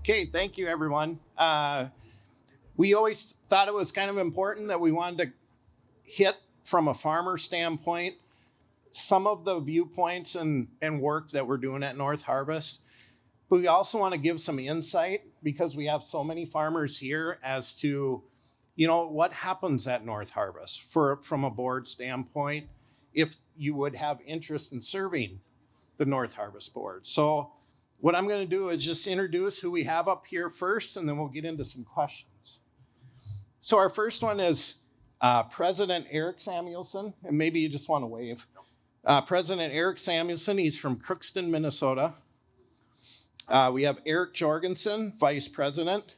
Okay, thank you, everyone. We always thought it was kind of important that we wanted to hit from a farmer standpoint some of the viewpoints and work that we're doing at Northarvest. But we also want to give some insight because we have so many farmers here as to, what happens at Northarvest from a board standpoint if you would have interest in serving the Northarvest board. So what I'm going to do is just introduce who we have up here first, and then we'll get into some questions. So our first one is President Eric Samuelson, and maybe you just want to wave. President Eric Samuelson, he's from Crookston, Minnesota. We have Eric Jorgenson, Vice President,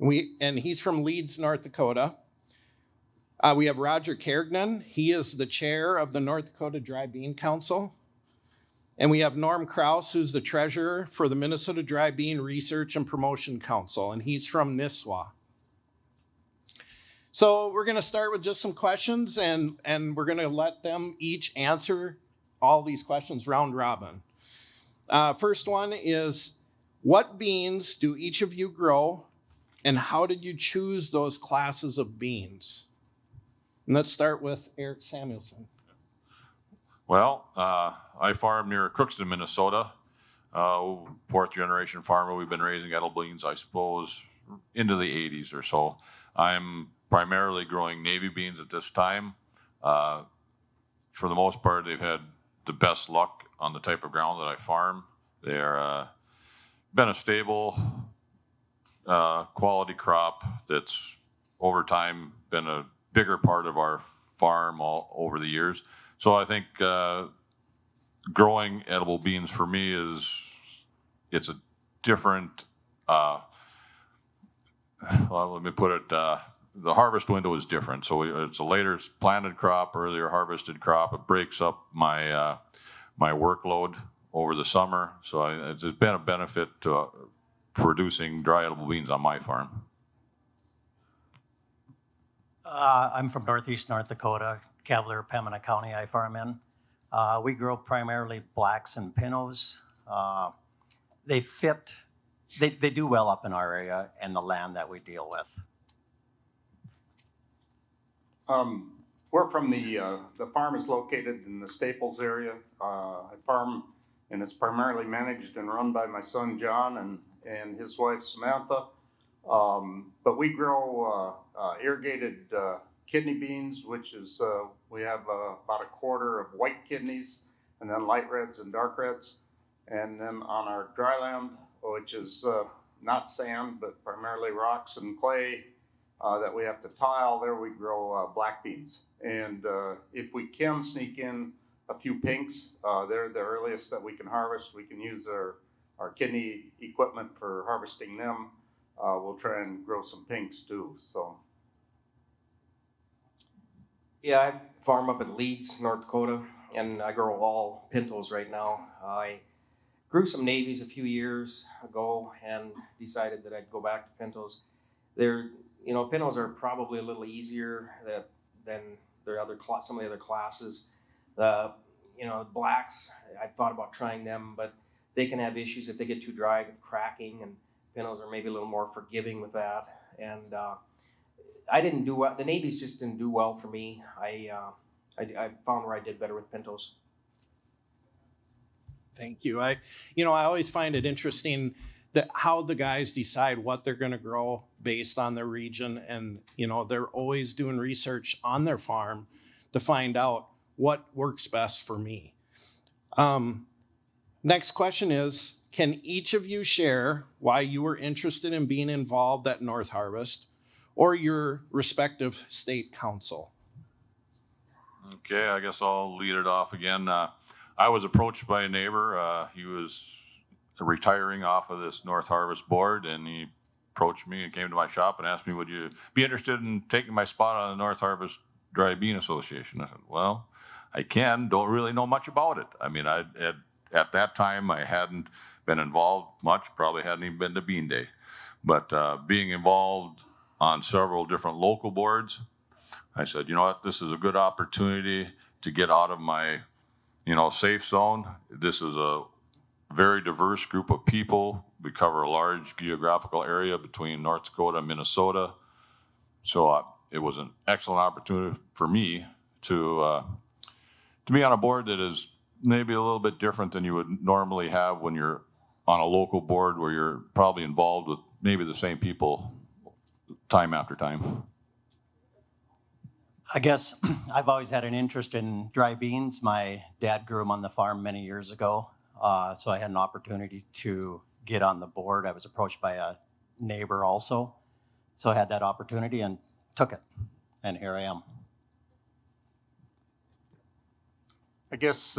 and he's from Leeds, North Dakota. We have Roger Carignan. He is the chair of the North Dakota Dry Bean Council. And we have Norm Krause, who's the treasurer for the Minnesota Dry Bean Research and Promotion Council, and he's from Nisswa. So we're going to start with just some questions, and we're going to let them each answer all these questions round robin. First one is, what beans do each of you grow, and how did you choose those classes of beans? And let's start with Eric Samuelson. Well, I farm near Crookston, Minnesota. Fourth generation farmer. We've been raising edible beans, I suppose, into the 80s or so. I'm primarily growing navy beans at this time. For the most part, they've had the best luck on the type of ground that I farm. They're been a stable, quality crop that's over time been a bigger part of our farm all over the years. So I think growing edible beans for me it's a different, let me put it, the harvest window is different. So it's a later planted crop, earlier harvested crop. It breaks up my my workload over the summer. So it's been a benefit to producing dry edible beans on my farm. I'm from Northeast North Dakota, Cavalier, Pembina County I farm in. We grow primarily blacks and pinos. They do well up in our area and the land that we deal with. We're from the farm is located in the Staples area. I farm, and it's primarily managed and run by my son John and his wife Samantha. But we grow irrigated kidney beans, which is we have about a quarter of white kidneys, and then light reds and dark reds. And then on our dry land, which is not sand, but primarily rocks and clay that we have to tile, there we grow black beans. And if we can sneak in a few pinks, they're the earliest that we can harvest. We can use our kidney equipment for harvesting them. We'll try and grow some pinks too. So. Yeah, I farm up at Leeds, North Dakota, and I grow all pintos right now. I grew some navies a few years ago and decided that I'd go back to pintos. Pintos are probably a little easier than some of the other classes. Blacks, I thought about trying them, but they can have issues if they get too dry with cracking, and pintos are maybe a little more forgiving with that. And I didn't do well. The navies just didn't do well for me. I found where I did better with pintos. Thank you. I always find it interesting that how the guys decide what they're going to grow based on their region, and they're always doing research on their farm to find out what works best for me. Next question is, can each of you share why you were interested in being involved at Northarvest or your respective state council? Okay, I guess I'll lead it off again. I was approached by a neighbor. He was retiring off of this Northarvest board, and he approached me and came to my shop and asked me, would you be interested in taking my spot on the Northarvest Dry Bean Association? I said, well, I don't really know much about it. I mean, at that time, I hadn't been involved much, probably hadn't even been to Bean Day. But being involved on several different local boards, I said, you know what, this is a good opportunity to get out of my, safe zone. This is very diverse group of people. We cover a large geographical area between North Dakota and Minnesota. So it was an excellent opportunity for me to be on a board that is maybe a little bit different than you would normally have when you're on a local board where you're probably involved with maybe the same people time after time. I guess I've always had an interest in dry beans. My dad grew them on the farm many years ago, so I had an opportunity to get on the board. I was approached by a neighbor also, so I had that opportunity and took it, and here I am. I guess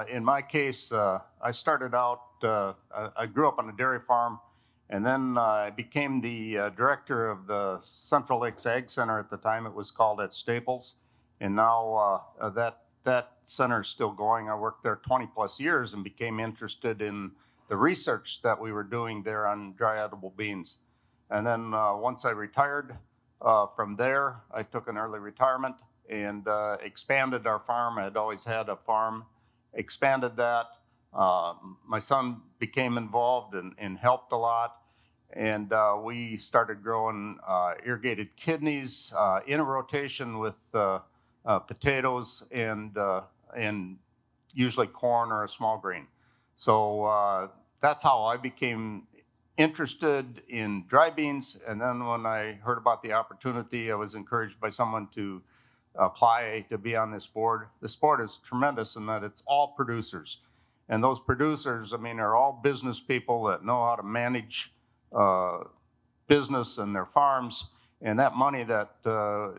in my case, I started out, I grew up on a dairy farm, and then I became the director of the Central Lakes Ag Center at the time. It was called at Staples. And now that center is still going. I worked there 20 plus years and became interested in the research that we were doing there on dry edible beans. And then once I retired from there, I took an early retirement and expanded our farm. I had always had a farm, expanded that. My son became involved and helped a lot. And we started growing irrigated kidneys in a rotation with potatoes and usually corn or a small grain. So that's how I became interested in dry beans. And then when I heard about the opportunity, I was encouraged by someone to apply to be on this board. This board is tremendous in that it's all producers. And those producers, I mean, are all business people that know how to manage business and their farms. And that money that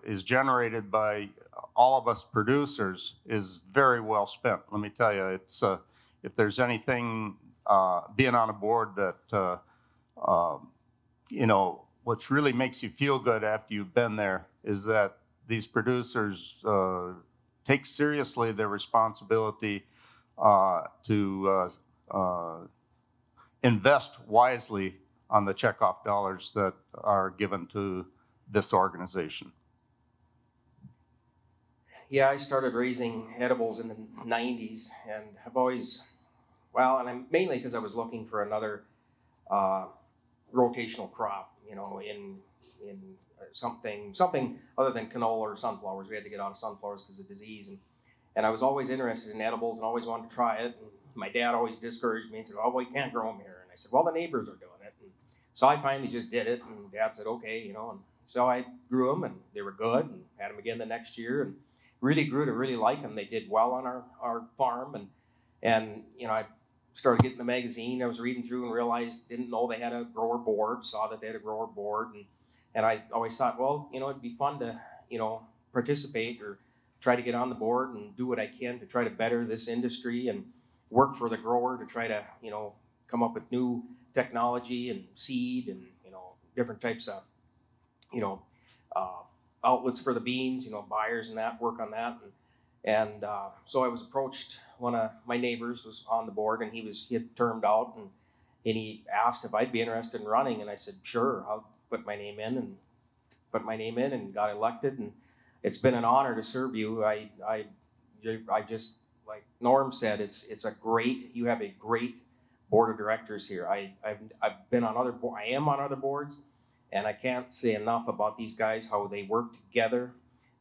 is generated by all of us producers is very well spent. Let me tell you, it's if there's anything being on a board that, you know, what really makes you feel good after you've been there is that these producers take seriously their responsibility to invest wisely on the checkoff dollars that are given to this organization. Yeah, I started raising edibles in the 90s, and I've always, well, and I'm mainly because I was looking for another rotational crop, you know, in something other than canola or sunflowers. We had to get out of sunflowers because of disease, and I was always interested in edibles and always wanted to try it. And my dad always discouraged me and said, "Oh, well, you can't grow them here." And I said, "Well, the neighbors are doing it." And so I finally just did it, and Dad said, "Okay," you know. And so I grew them, and they were good, and had them again the next year, and really grew to really like them. They did well on our farm, and you know, I started getting the magazine. I was reading through and realized, didn't know they had a grower board, saw that they had a grower board, and I always thought, well, you know, it'd be fun to, you know, participate or try to get on the board and do what I can to try to better this industry and work for the grower to try to, you know, come up with new technology and seed and, you know, different types of, you know, outlets for the beans, you know, buyers and that, work on that. And so I was approached, one of my neighbors was on the board, and he had termed out, and he asked if I'd be interested in running, and I said, sure, I'll put my name in, and got elected. And it's been an honor to serve you. I just, like Norm said, you have a great board of directors here. I've been on I am on other boards, and I can't say enough about these guys, how they work together.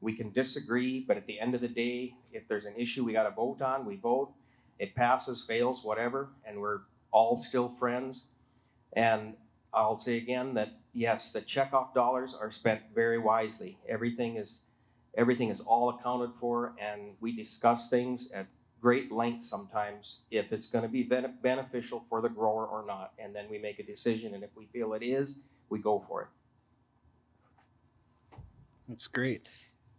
We can disagree, but at the end of the day, if there's an issue we got to vote on, we vote. It passes, fails, whatever, and we're all still friends. And I'll say again that yes, the checkoff dollars are spent very wisely. Everything is all accounted for, and we discuss things at great length sometimes if it's going to be beneficial for the grower or not, and then we make a decision. And if we feel it is, we go for it. That's great.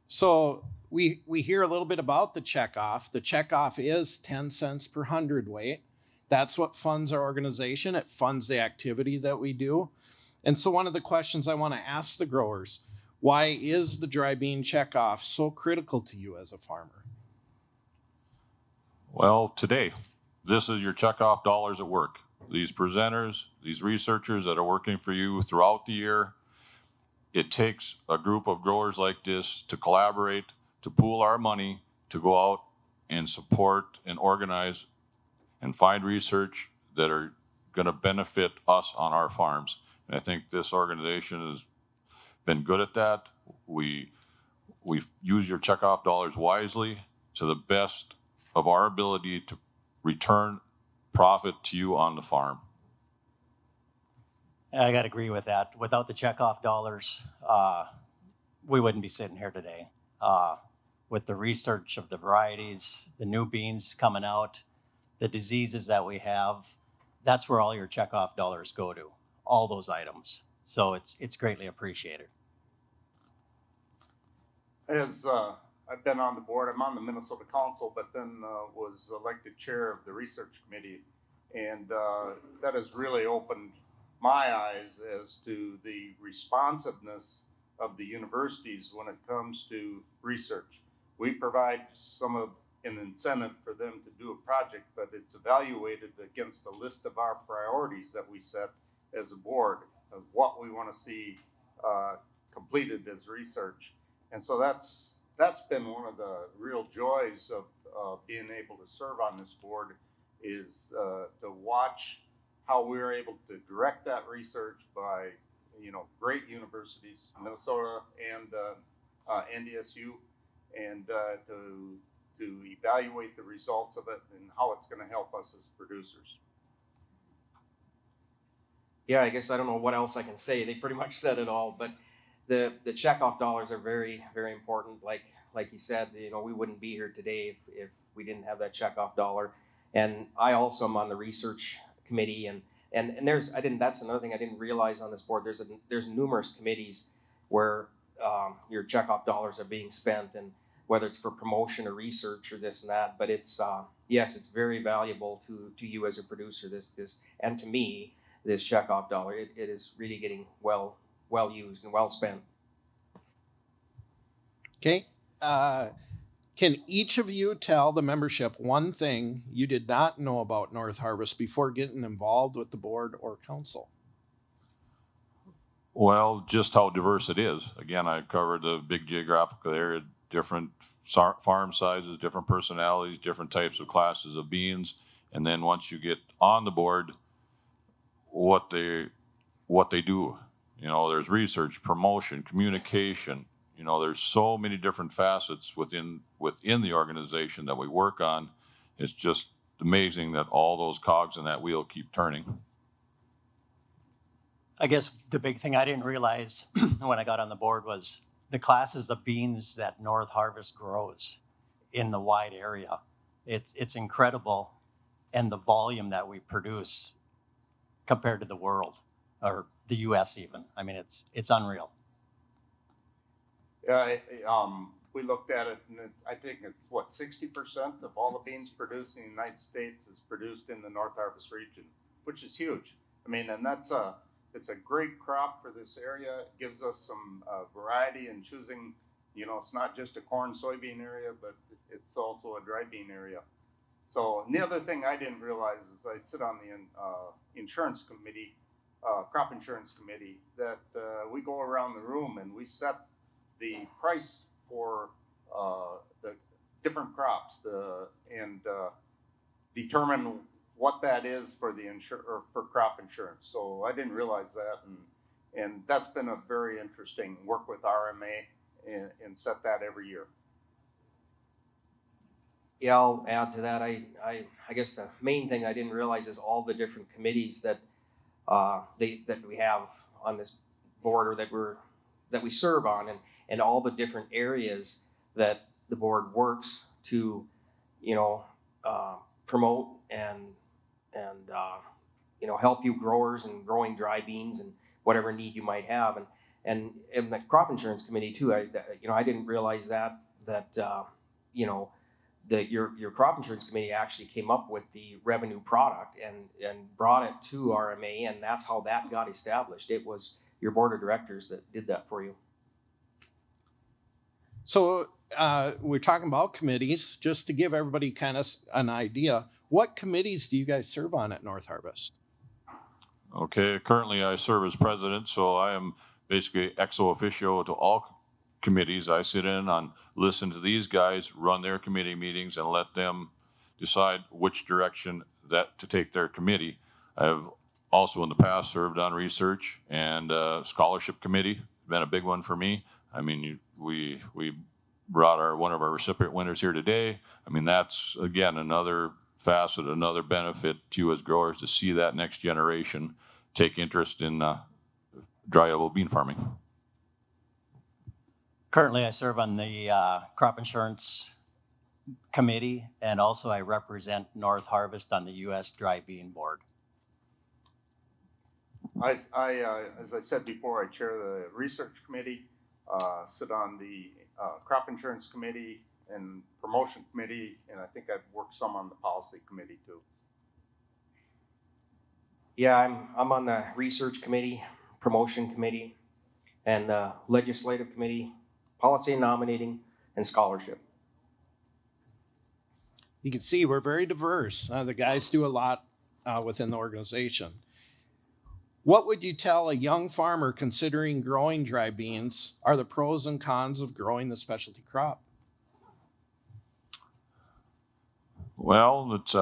So we hear a little bit about the checkoff. The checkoff is 10 cents per hundredweight. That's what funds our organization. It funds the activity that we do. And so one of the questions I want to ask the growers, why is the dry bean checkoff so critical to you as a farmer? Well, today, this is your checkoff dollars at work. These presenters, these researchers that are working for you throughout the year, it takes a group of growers like this to collaborate, to pool our money, to go out and support and organize and find research that are going to benefit us on our farms. And I think this organization has been good at that. We use your checkoff dollars wisely to the best of our ability to return profit to you on the farm. I got to agree with that. Without the checkoff dollars, we wouldn't be sitting here today. With the research of the varieties, the new beans coming out, the diseases that we have, that's where all your checkoff dollars go to, all those items. So it's greatly appreciated. As I've been on the board, I'm on the Minnesota Council, but then was elected chair of the research committee. And that has really opened my eyes as to the responsiveness of the universities when it comes to research. We provide an incentive for them to do a project, but it's evaluated against a list of our priorities that we set as a board of what we want to see completed as research. And so that's been one of the real joys of being able to serve on this board is to watch how we're able to direct that research by, great universities, Minnesota and NDSU, and to evaluate the results of it and how it's going to help us as producers. Yeah, I guess I don't know what else I can say. They pretty much said it all, but the checkoff dollars are very, very important. Like he said, we wouldn't be here today if we didn't have that checkoff dollar. And I also am on the research committee, and that's another thing I didn't realize on this board. There's numerous committees where your checkoff dollars are being spent, and whether it's for promotion or research or this and that. But it's yes, it's very valuable to you as a producer. This and to me, this checkoff dollar, it is really getting well used and well spent. Okay. Can each of you tell the membership one thing you did not know about Northarvest before getting involved with the board or council? Well, just how diverse it is. Again, I covered the big geographical area, different farm sizes, different personalities, different types of classes of beans. And then once you get on the board, what they do. There's research, promotion, communication. There's so many different facets within the organization that we work on. It's just amazing that all those cogs in that wheel keep turning. I guess the big thing I didn't realize when I got on the board was the classes of beans that Northarvest grows in the wide area. It's incredible, and the volume that we produce compared to the world or the U.S. even. I mean, it's unreal. Yeah, we looked at it, and I think it's 60% of all the beans produced in the United States is produced in the Northarvest region, which is huge. I mean, and it's a great crop for this area. It gives us some variety in choosing. It's not just a corn soybean area, but it's also a dry bean area. So, and the other thing I didn't realize is I sit on the insurance committee, crop insurance committee, that we go around the room and we set the price for the different crops and determine what that is for for crop insurance. So I didn't realize that, and that's been a very interesting work with RMA and set that every year. Yeah, I'll add to that. I guess the main thing I didn't realize is all the different committees that we have on this board, or that we serve on, and all the different areas that the board works to, promote and help you growers and growing dry beans and whatever need you might have, and the crop insurance committee too. I didn't realize that your crop insurance committee actually came up with the revenue product and brought it to RMA, and that's how that got established. It was your board of directors that did that for you. So we're talking about committees. Just to give everybody kind of an idea, what committees do you guys serve on at Northarvest? Okay, currently I serve as president, so I am basically ex officio to all committees. I sit in on, listen to these guys, run their committee meetings, and let them decide which direction that to take their committee. I've also in the past served on research and scholarship committee. Been a big one for me. I mean, we brought one of our recipient winners here today. I mean, that's again another facet, another benefit to you as growers to see that next generation take interest in dry elbow bean farming. Currently, I serve on the crop insurance committee, and also I represent Northarvest on the U.S. Dry Bean Board. As I said before, I chair the research committee, sit on the crop insurance committee and promotion committee, and I think I've worked some on the policy committee too. Yeah, I'm on the research committee, promotion committee, and legislative committee, policy and nominating, and scholarship. You can see we're very diverse. The guys do a lot within the organization. What would you tell a young farmer considering growing dry beans are the pros and cons of growing the specialty crop? Well, it's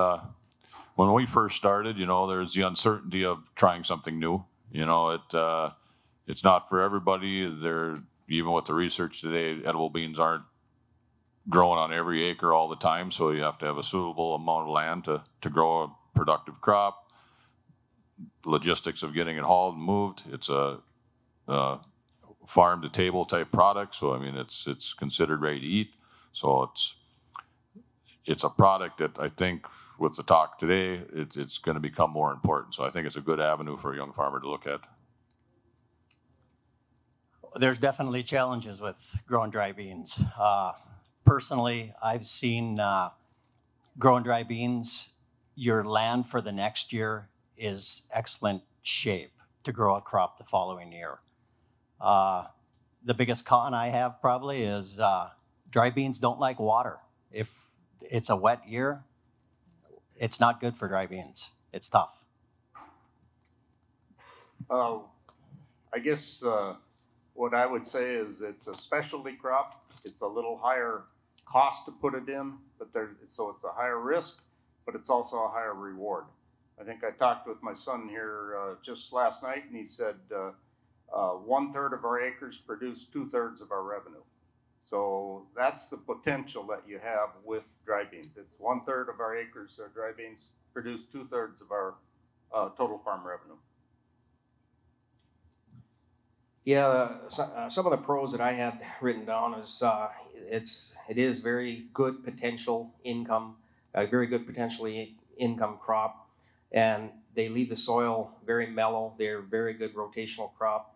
when we first started, there's the uncertainty of trying something new. It's not for everybody. Even with the research today, edible beans aren't growing on every acre all the time, so you have to have a suitable amount of land to grow a productive crop. Logistics of getting it hauled and moved. It's a farm to table type product, so I mean it's considered ready to eat. So it's a product that I think with the talk today, it's going to become more important. So I think it's a good avenue for a young farmer to look at. There's definitely challenges with growing dry beans. Personally, I've seen growing dry beans, your land for the next year is excellent shape to grow a crop the following year. The biggest con I have probably is dry beans don't like water. If it's a wet year, it's not good for dry beans. It's tough. I guess what I would say is it's a specialty crop. It's a little higher cost to put it in, so it's a higher risk, but it's also a higher reward. I think I talked with my son here just last night, and he said 1/3 of our acres produce 2/3 of our revenue. So that's the potential that you have with dry beans. It's 1/3 of our acres of dry beans produce 2/3 of our total farm revenue. Yeah, some of the pros that I had written down is it is very good potential income, a very good potentially income crop, and they leave the soil very mellow. They're a very good rotational crop.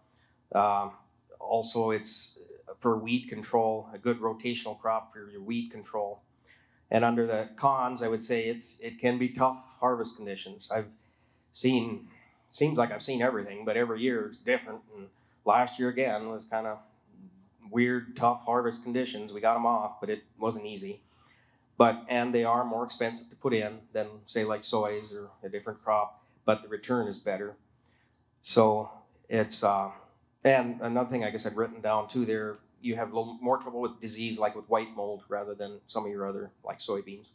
Also, it's for weed control, a good rotational crop for your weed control. And under the cons, I would say it can be tough harvest conditions. Seems like I've seen everything, but every year it's different. And last year again was kind of weird, tough harvest conditions. We got them off, but it wasn't easy. And they are more expensive to put in than say like soys or a different crop, but the return is better. So it's, and another thing I guess I'd written down too there, you have a little more trouble with disease like with white mold rather than some of your other like soybeans.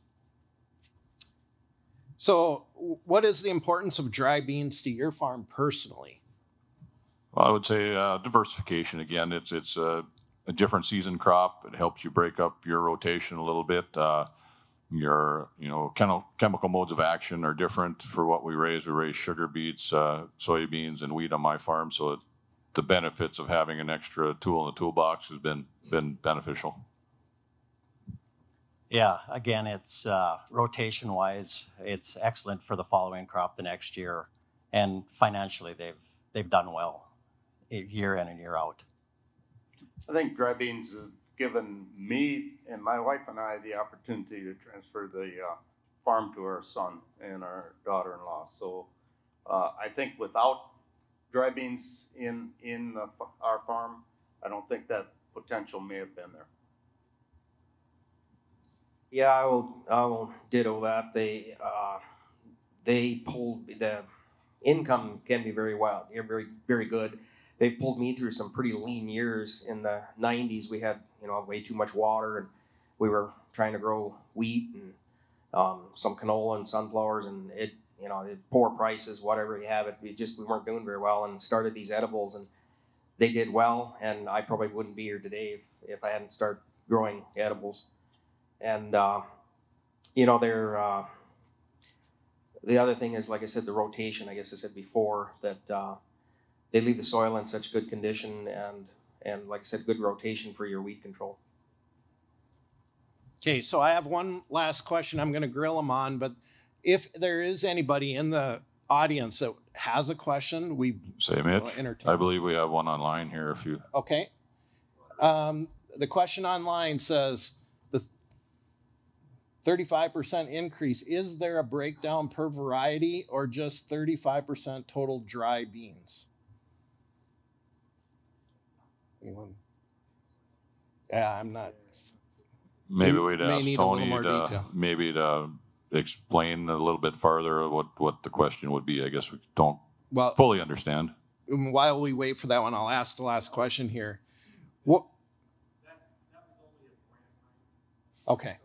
So what is the importance of dry beans to your farm personally? Well, I would say diversification. Again, it's a different season crop. It helps you break up your rotation a little bit. Your chemical modes of action are different for what we raise. We raise sugar beets, soybeans, and wheat on my farm. So the benefits of having an extra tool in the toolbox has been beneficial. Yeah, again, it's rotation-wise, it's excellent for the following crop the next year, and financially they've done well, year in and year out. I think dry beans have given me and my wife and I the opportunity to transfer the farm to our son and our daughter-in-law. So I think without dry beans in our farm, I don't think that potential may have been there. Yeah, I will ditto that. They pulled the income can be very wild. They're very, very good. They pulled me through some pretty lean years in the 90s. We had way too much water, and we were trying to grow wheat and some canola and sunflowers, and it poor prices, whatever you have it. We weren't doing very well, and started these edibles, and they did well. And I probably wouldn't be here today if I hadn't started growing edibles. And they're the other thing is, like I said, the rotation. I guess I said before that they leave the soil in such good condition, and like I said, good rotation for your weed control. Okay, so I have one last question I'm going to grill them on, but if there is anybody in the audience that has a question, we Say, Mitch, will entertain. I believe we have one online here. If you Okay. The question online says, the 35% increase, is there a breakdown per variety or just 35% total dry beans? Anyone? Yeah, I'm not. maybe We we'd may ask need a little Tony more to detail. maybe to explain a little bit farther what the question would be. I guess we don't Well, fully understand. while we wait for that one, I'll ask the last question here. What? Okay.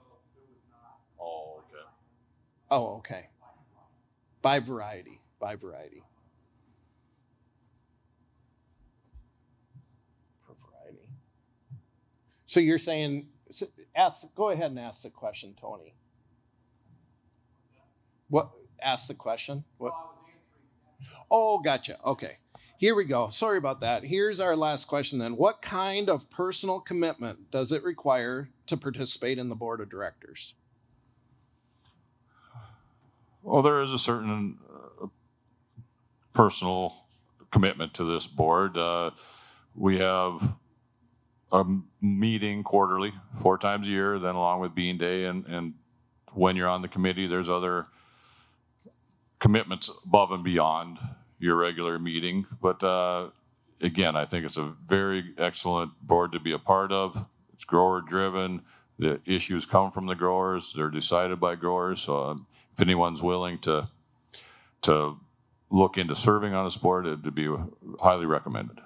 Oh, okay. Oh, okay. By variety. Per variety. So you're saying, go ahead and ask the question, Tony. What? Ask the question. What? Oh, gotcha. Okay. Here we go. Sorry about that. Here's our last question then. What kind of personal commitment does it require to participate in the board of directors? Well, there is a certain personal commitment to this board. We have a meeting quarterly, 4 times a year, then along with Bean Day. And when you're on the committee, there's other commitments above and beyond your regular meeting. But again, I think it's a very excellent board to be a part of. It's grower driven. The issues come from the growers. They're decided by growers. So if anyone's willing to look into serving on this board, it'd be highly recommended.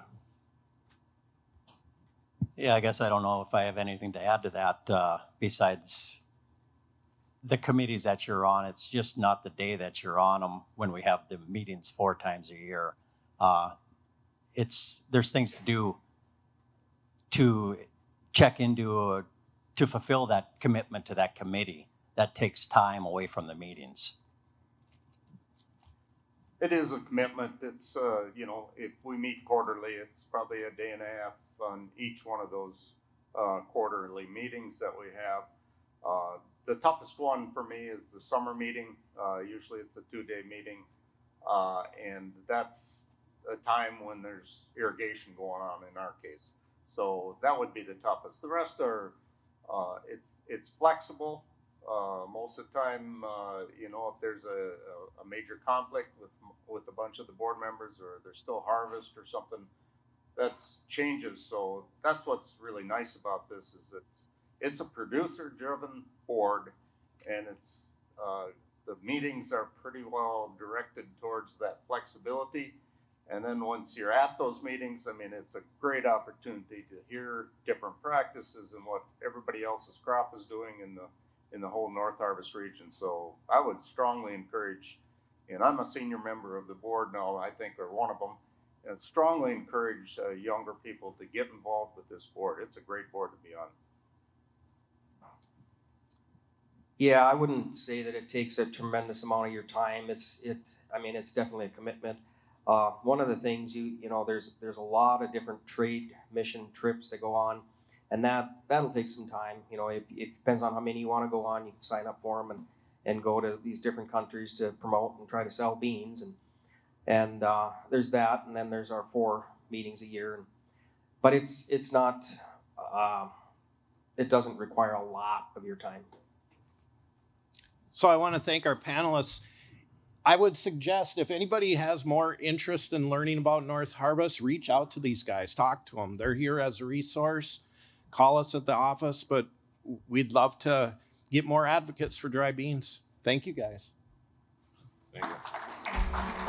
Yeah, I guess I don't know if I have anything to add to that besides the committees that you're on. It's just not the day that you're on them when we have the meetings 4 times a year. There's things to do to check into to fulfill that commitment to that committee. That takes time away from the meetings. It is a commitment. It's, if we meet quarterly, it's probably a day and a half on each one of those quarterly meetings that we have. The toughest one for me is the summer meeting. Usually it's a 2-day meeting. And that's a time when there's irrigation going on in our case. So that would be the toughest. The rest are, it's flexible. Most of the time, if there's a major conflict with a bunch of the board members, or there's still harvest or something, that changes. So that's what's really nice about this, is it's a producer-driven board, and it's the meetings are pretty well directed towards that flexibility. And then once you're at those meetings, I mean, it's a great opportunity to hear different practices and what everybody else's crop is doing in the whole Northarvest region. So I would strongly encourage, and I'm a senior member of the board now, I think, or one of them, and strongly encourage younger people to get involved with this board. It's a great board to be on. Yeah, I wouldn't say that it takes a tremendous amount of your time. It's definitely a commitment. One of the things there's a lot of different trade mission trips that go on, and that'll take some time. It depends on how many you want to go on. You can sign up for them and go to these different countries to promote and try to sell beans, and there's that, and then there's our 4 meetings a year. But it's not. It doesn't require a lot of your time. So I want to thank our panelists. I would suggest if anybody has more interest in learning about Northarvest, reach out to these guys, talk to them. They're here as a resource. Call us at the office, but we'd love to get more advocates for dry beans. Thank you, guys. Thank you.